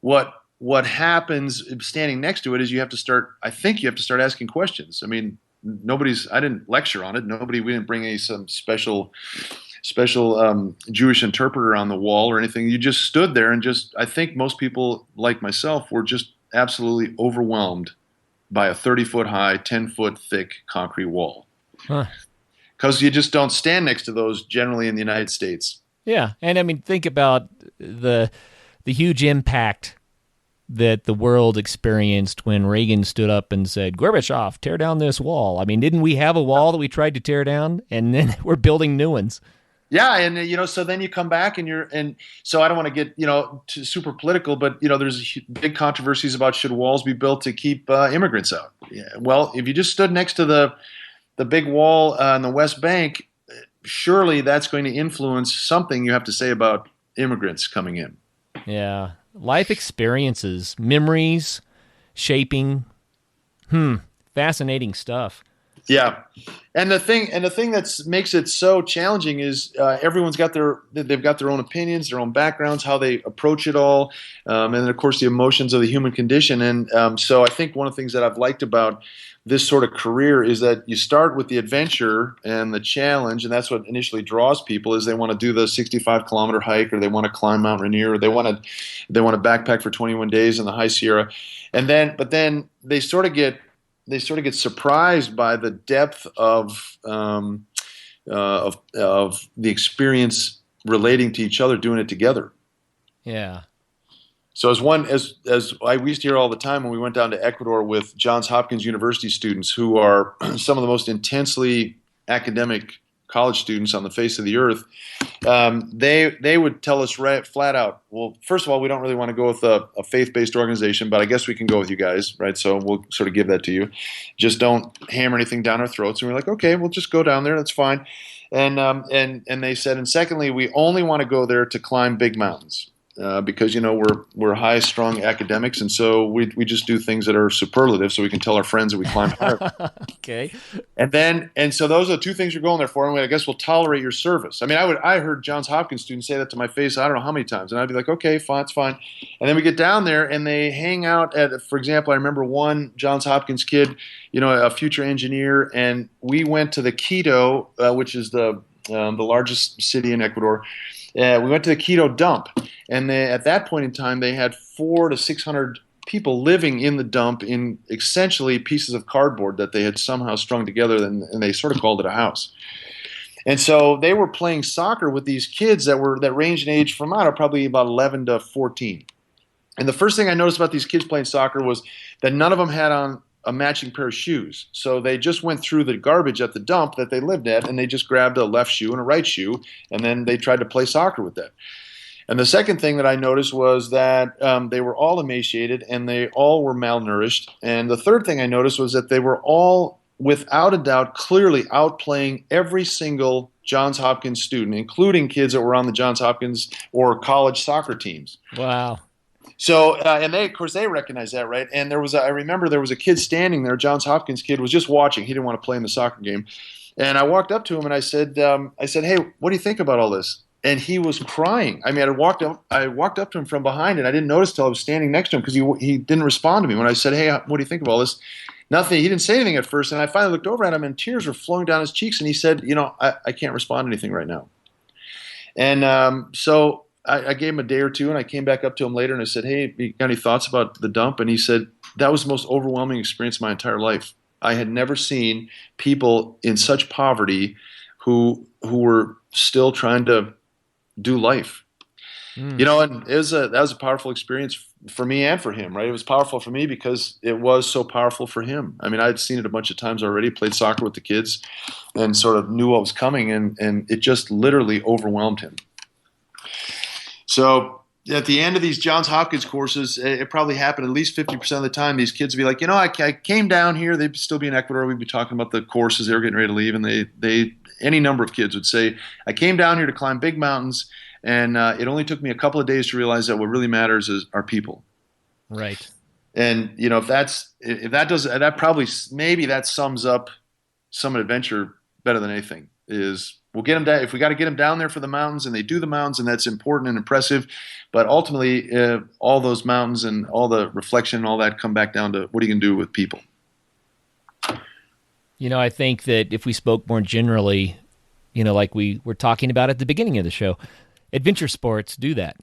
S2: what happens standing next to it is you have to start asking questions. I mean, I didn't lecture on it. We didn't bring some special Jewish interpreter on the wall or anything. You just stood there and I think most people like myself were just absolutely overwhelmed by a 30-foot high, 10-foot thick concrete wall. Huh. Because you just don't stand next to those generally in the United States.
S3: Yeah, and I mean, think about the huge impact that the world experienced when Reagan stood up and said, "Gorbachev, tear down this wall." I mean, didn't we have a wall that we tried to tear down, and then we're building new ones?
S2: Yeah, and so then you come back and so I don't want to get too super political, but there's big controversies about should walls be built to keep immigrants out. Yeah, well, if you just stood next to the big wall on the West Bank, surely that's going to influence something you have to say about immigrants coming in.
S3: Yeah. Life experiences, memories, shaping. Fascinating stuff.
S2: Yeah. And the thing that makes it so challenging is everyone's got they've got their own opinions, their own backgrounds, how they approach it all, and then of course the emotions of the human condition. And so I think one of the things that I've liked about this sort of career is that you start with the adventure and the challenge, and that's what initially draws people. Is they want to do the 65-kilometer hike, or they want to climb Mount Rainier, or they want to backpack for 21 days in the High Sierra, but then they sort of get surprised by the depth of of the experience relating to each other, doing it together.
S3: Yeah.
S2: So we used to hear all the time when we went down to Ecuador with Johns Hopkins University students, who are some of the most intensely academic college students on the face of the earth. They would tell us right flat out, well, first of all, we don't really want to go with a faith-based organization, but I guess we can go with you guys, right? So we'll sort of give that to you. Just don't hammer anything down our throats. And we're like, okay, we'll just go down there. That's fine. And they said, and secondly, we only want to go there to climb big mountains. Because we're high-strung academics, and so we just do things that are superlative, so we can tell our friends that we climb higher.
S3: Okay.
S2: And so those are the two things you're going there for. And I guess we'll tolerate your service. I mean, I heard Johns Hopkins students say that to my face. I don't know how many times, and I'd be like, okay, fine, it's fine. And then we get down there, and they hang out at, for example, I remember one Johns Hopkins kid, a future engineer, and we went to the Quito, which is the largest city in Ecuador. We went to the Quito dump, and at that point in time, they had 400 to 600 people living in the dump in essentially pieces of cardboard that they had somehow strung together, and they sort of called it a house. And so they were playing soccer with these kids that ranged in age from probably about 11 to 14. And the first thing I noticed about these kids playing soccer was that none of them had on a matching pair of shoes. So they just went through the garbage at the dump that they lived at, and they just grabbed a left shoe and a right shoe, and then they tried to play soccer with that. And the second thing that I noticed was that they were all emaciated, and they all were malnourished. And the third thing I noticed was that they were all, without a doubt, clearly outplaying every single Johns Hopkins student, including kids that were on the Johns Hopkins or college soccer teams.
S3: Wow.
S2: So, and they, of course, they recognized that, right? And I remember there was a kid standing there, a Johns Hopkins kid, was just watching. He didn't want to play in the soccer game. And I walked up to him and I said, hey, what do you think about all this? And he was crying. I mean, I walked up to him from behind, and I didn't notice till I was standing next to him because he didn't respond to me. When I said, hey, what do you think of all this? Nothing. He didn't say anything at first. And I finally looked over at him, and tears were flowing down his cheeks. And he said, I can't respond to anything right now. And so I gave him a day or two, and I came back up to him later, and I said, hey, you got any thoughts about the dump? And he said, that was the most overwhelming experience of my entire life. I had never seen people in such poverty who were still trying to do life. And that was a powerful experience for me and for him, right? It was powerful for me because it was so powerful for him. I mean, I'd seen it a bunch of times already, played soccer with the kids, and sort of knew what was coming, and it just literally overwhelmed him. So at the end of these Johns Hopkins courses, it probably happened at least 50% of the time. These kids would be like, I came down here. They'd still be in Ecuador. We'd be talking about the courses. They were getting ready to leave. And they any number of kids would say, I came down here to climb big mountains, and it only took me a couple of days to realize that what really matters is our people.
S3: Right.
S2: And, that sums up Summit Adventure better than anything. Is we'll get them down. If we got to get them down there for the mountains, and they do the mountains, and that's important and impressive. But ultimately, all those mountains and all the reflection and all that come back down to what are you going to do with people?
S3: I think that if we spoke more generally, like we were talking about at the beginning of the show, adventure sports do that.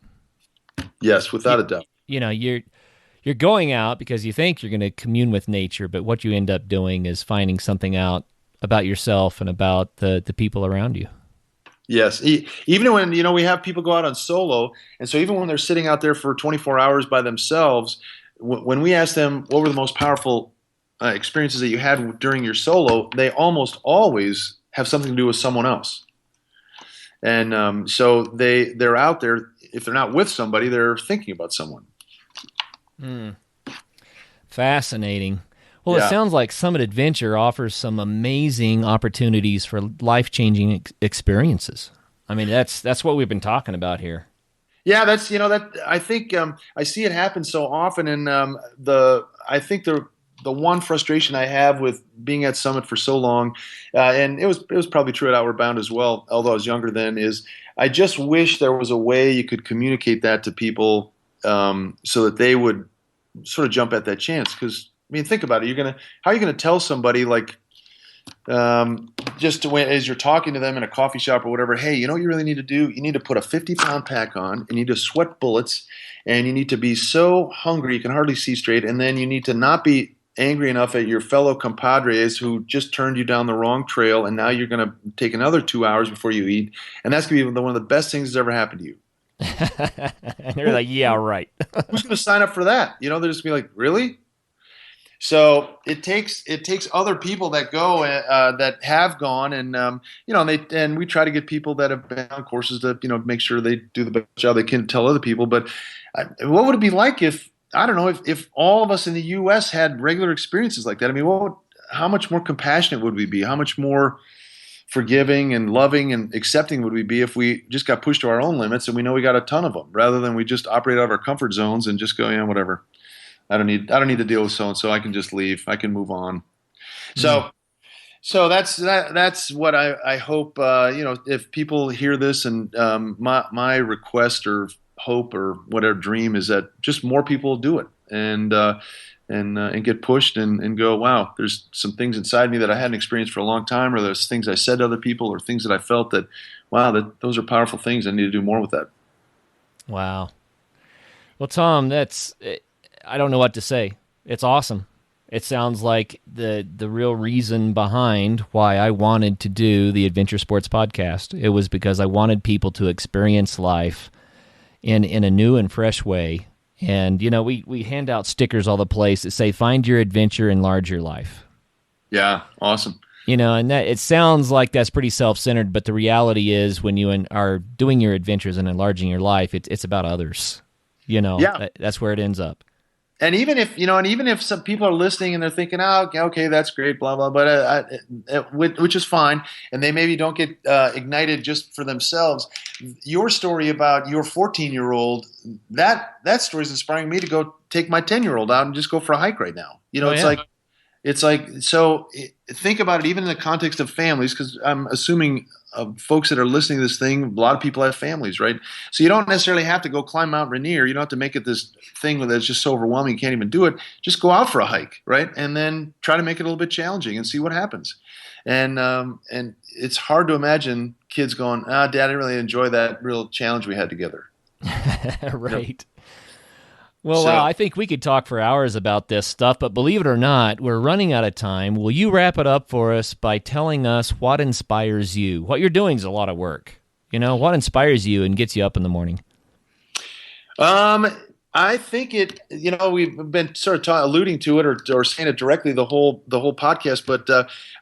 S2: Yes, without a doubt.
S3: You're going out because you think you're going to commune with nature, but what you end up doing is finding something out about yourself and about the people around you.
S2: Yes. Even when, we have people go out on solo, and so even when they're sitting out there for 24 hours by themselves, when we ask them what were the most powerful experiences that you had during your solo, they almost always have something to do with someone else. And so they're out there, if they're not with somebody, they're thinking about someone.
S3: Fascinating. Well, It sounds like Summit Adventure offers some amazing opportunities for life-changing experiences. I mean, that's what we've been talking about here.
S2: Yeah, that's I think I see it happen so often, and I think the one frustration I have with being at Summit for so long, and it was probably true at Outward Bound as well, although I was younger then, is I just wish there was a way you could communicate that to people so that they would sort of jump at that chance. Because think about it. How are you gonna tell somebody as you're talking to them in a coffee shop or whatever, hey, you know what you really need to do? You need to put a 50-pound pack on, and you need to sweat bullets, and you need to be so hungry you can hardly see straight, and then you need to not be angry enough at your fellow compadres who just turned you down the wrong trail, and now you're going to take another 2 hours before you eat, and that's going to be one of the best things that's ever happened to you.
S3: And they're like, yeah, right.
S2: Who's going to sign up for that? They're just going to be like, really? So it takes other people that go that have gone, and we try to get people that have been on courses to make sure they do the best job they can, tell other people. But what would it be like if, I don't know, if all of us in the U.S. had regular experiences like that? I mean, how much more compassionate would we be? How much more forgiving and loving and accepting would we be if we just got pushed to our own limits and we know we got a ton of them, rather than we just operate out of our comfort zones and just go, whatever. I don't need to deal with so and so. I can just leave. I can move on. So that's what I hope. If people hear this, and my request or hope or whatever dream is that just more people do it and get pushed and go, wow, there's some things inside me that I hadn't experienced for a long time, or there's things I said to other people, or things that I felt that, wow, those are powerful things. I need to do more with that.
S3: Wow. Well, Tom, I don't know what to say. It's awesome. It sounds like the real reason behind why I wanted to do the Adventure Sports Podcast. It was because I wanted people to experience life in a new and fresh way. And, we hand out stickers all the place that say, find your adventure, enlarge your life.
S2: Yeah, awesome.
S3: And that it sounds like that's pretty self-centered, but the reality is when you are doing your adventures and enlarging your life, it's about others. That's where it ends up.
S2: And even if some people are listening and they're thinking, oh, okay, that's great, blah, blah, but which is fine, and they maybe don't get ignited just for themselves. Your story about your 14-year-old, that story is inspiring me to go take my 10-year-old out and just go for a hike right now. It's like, so think about it even in the context of families, because I'm assuming folks that are listening to this thing, a lot of people have families, right? So you don't necessarily have to go climb Mount Rainier. You don't have to make it this thing that's just so overwhelming you can't even do it. Just go out for a hike, right? And then try to make it a little bit challenging and see what happens. And it's hard to imagine kids going, Dad, I didn't really enjoy that real challenge we had together.
S3: Right. Well, wow, I think we could talk for hours about this stuff, but believe it or not, we're running out of time. Will you wrap it up for us by telling us what inspires you? What you're doing is a lot of work. What inspires you and gets you up in the morning?
S2: I think we've been sort of alluding to it or saying it directly the whole podcast, but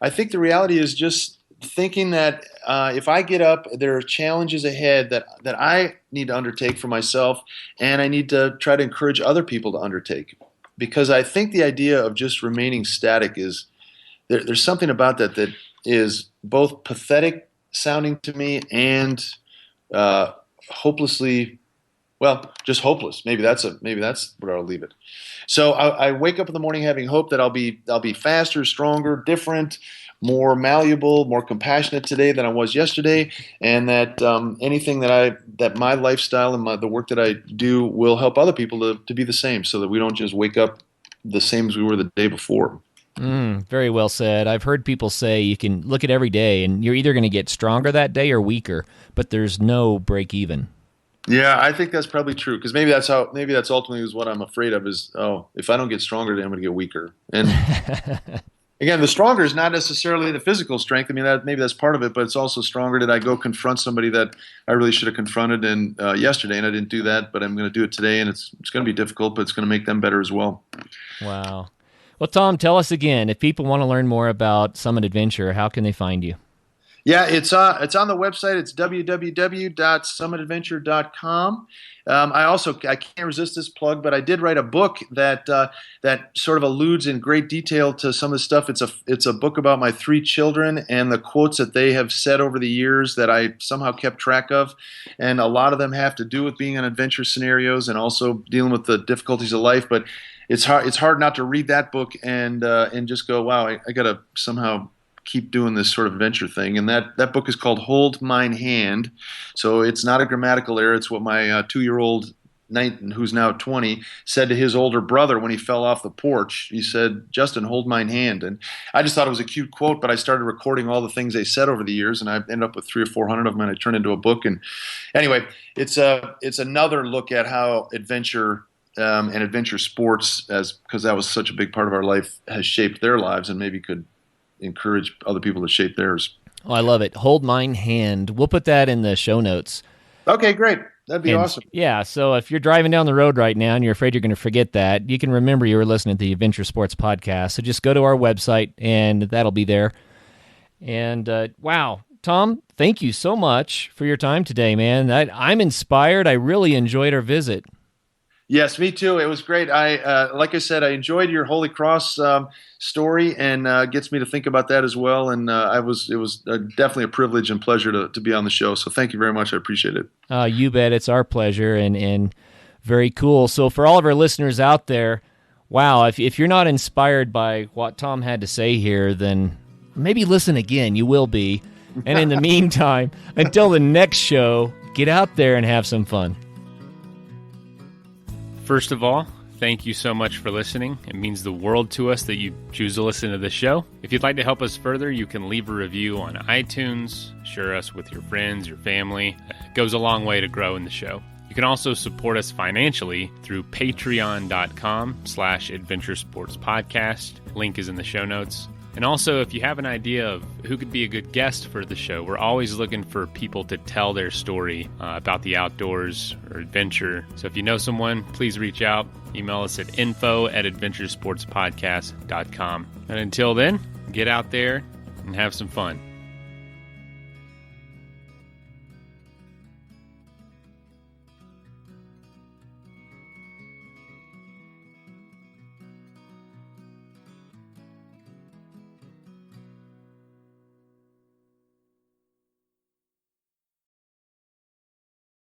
S2: I think the reality is just thinking that if I get up, there are challenges ahead that I need to undertake for myself, and I need to try to encourage other people to undertake. Because I think the idea of just remaining static is there's something about that is both pathetic sounding to me and hopelessly, well, just hopeless. Maybe that's where I'll leave it. So I wake up in the morning having hope that I'll be faster, stronger, different, more malleable, more compassionate today than I was yesterday, and that anything that my lifestyle and the work that I do will help other people to be the same, so that we don't just wake up the same as we were the day before.
S3: Very well said. I've heard people say you can look at every day and you're either going to get stronger that day or weaker, but there's no break even.
S2: Yeah, I think that's probably true, because maybe that's ultimately is what I'm afraid of is, if I don't get stronger, then I'm going to get weaker. And again, the stronger is not necessarily the physical strength. I mean, maybe that's part of it, but it's also stronger that I go confront somebody that I really should have confronted yesterday, and I didn't do that, but I'm going to do it today, and it's going to be difficult, but it's going to make them better as well. Wow.
S3: Well, Tom, tell us again, if people want to learn more about Summit Adventure, how can they find you?
S2: Yeah, it's on the website. It's www.summitadventure.com. I can't resist this plug, but I did write a book that sort of alludes in great detail to some of the stuff. It's a book about my 3 children and the quotes that they have said over the years that I somehow kept track of, and a lot of them have to do with being in adventure scenarios and also dealing with the difficulties of life. But it's hard not to read that book and just go, wow, I got to somehow keep doing this sort of adventure thing. And that book is called Hold Mine Hand. So it's not a grammatical error. It's what my 2-year-old, who's now 20, said to his older brother when he fell off the porch. He said, Justin, hold mine hand. And I just thought it was a cute quote, but I started recording all the things they said over the years, and I ended up with 300 or 400 of them, and I turned into a book. And anyway, it's another look at how adventure and adventure sports, because that was such a big part of our life, has shaped their lives and maybe could encourage other people to shape theirs.
S3: Oh, I love it. Hold Mine Hand. We'll put that in the show notes.
S2: Okay, great. That'd be awesome.
S3: Yeah, so if you're driving down the road right now and you're afraid you're going to forget that, you can remember you were listening to the Adventure Sports Podcast. So just go to our website, and that'll be there. And wow, Tom, thank you so much for your time today, man. I'm inspired. I really enjoyed our visit.
S2: Yes, me too. It was great. Like I said, I enjoyed your Holy Cross story, and gets me to think about that as well. And it was definitely a privilege and pleasure to be on the show. So thank you very much. I appreciate it.
S3: You bet. It's our pleasure, and very cool. So for all of our listeners out there, wow, if you're not inspired by what Tom had to say here, then maybe listen again. You will be. And in the meantime, until the next show, get out there and have some fun.
S1: First of all, thank you so much for listening. It means the world to us that you choose to listen to the show. If you'd like to help us further, you can leave a review on iTunes, share us with your friends, your family. It goes a long way to grow in the show. You can also support us financially through patreon.com/adventuresportspodcast. Link is in the show notes. And also, if you have an idea of who could be a good guest for the show, we're always looking for people to tell their story about the outdoors or adventure. So if you know someone, please reach out. Email us at info@adventuresportspodcast.com. And until then, get out there and have some fun.